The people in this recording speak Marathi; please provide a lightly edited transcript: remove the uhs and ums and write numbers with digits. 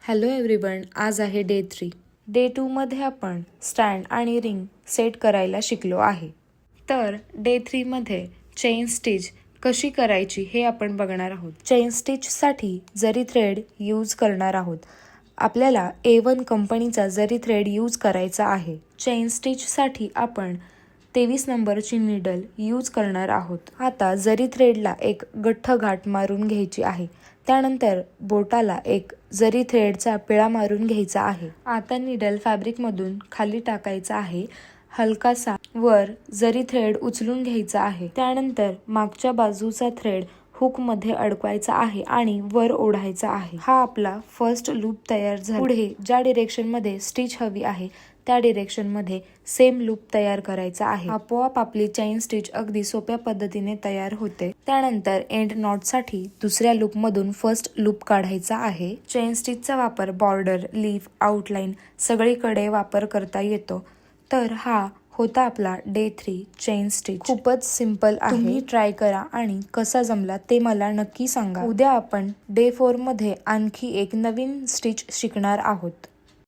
हॅलो एव्हरीवन, आज आहे डे 3. डे 2मध्ये आपण स्टँड आणि रिंग सेट करायला शिकलो आहे. तर डे 3मध्ये चेन स्टिच कशी करायची हे आपण बघणार आहोत. चेन स्टिचसाठी जरी थ्रेड यूज करणार आहोत. आपल्याला A1 कंपनीचा जरी थ्रेड यूज करायचा आहे. चेन स्टिचसाठी आपण 23 नंबरची नीडल यूज करणार आहोत. आता जरी थ्रेडला एक गठ्ठ गाठ मारून घ्यायची आहे. त्यानंतर बोटाला एक जरी थ्रेडचा पिळा मारून घ्यायचा आहे. आता नीडल फॅब्रिकमधून खाली टाकायचा आहे. हलकासा वर जरी थ्रेड उचलून घ्यायचा आहे. त्यानंतर मागच्या बाजूचा थ्रेड हुक मध्ये अडकवायचा आहे आणि वर ओढायचा आहे. हा आपला फर्स्ट लूप तयार झाला. पुढे ज्या डिरेक्शन मध्ये स्टिच हवी आहे त्या डिरेक्शन मध्ये सेम लूप तयार करायचा आहे. आपोआप आपली चेन स्टिच अगदी सोप्या पद्धतीने तयार होते. त्यानंतर एंड नॉट साठी दुसऱ्या लूप मधून फर्स्ट लूप काढायचा आहे. चेन स्टिचचा वापर बॉर्डर, लीफ, आउटलाईन सगळीकडे वापर करता येतो. तर हा होता आपला डे 3 चेन स्टिच. खूपच सिंपल आहे. तुम्ही ट्राय करा आणि कसा जमला ते मला नक्की सांगा. उद्या आपण डे 4 मध्ये आणखी एक नवीन स्टिच शिकणार आहोत.